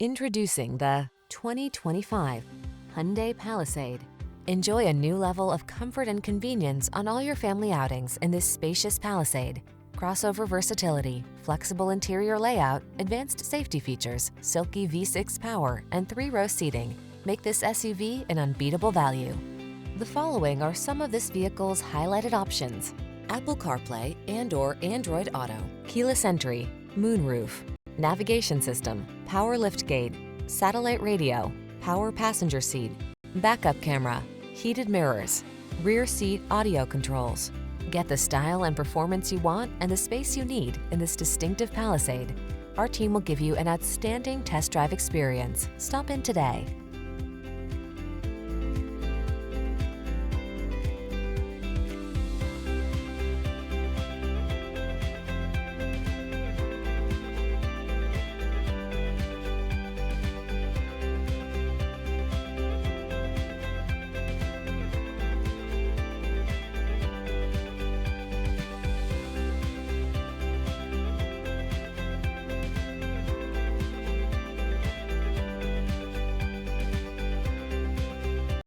Introducing the 2025 Hyundai Palisade. Enjoy a new level of comfort and convenience on all your family outings in this spacious Palisade. Crossover versatility, flexible interior layout, advanced safety features, silky V6 power, and 3-row seating make this SUV an unbeatable value. The following are some of this vehicle's highlighted options: Apple CarPlay and/or Android Auto, keyless entry, moonroof, navigation system, power liftgate, satellite radio, power passenger seat, backup camera, heated mirrors, rear seat audio controls. Get the style and performance you want and the space you need in this distinctive Palisade. Our team will give you an outstanding test drive experience. Stop in today.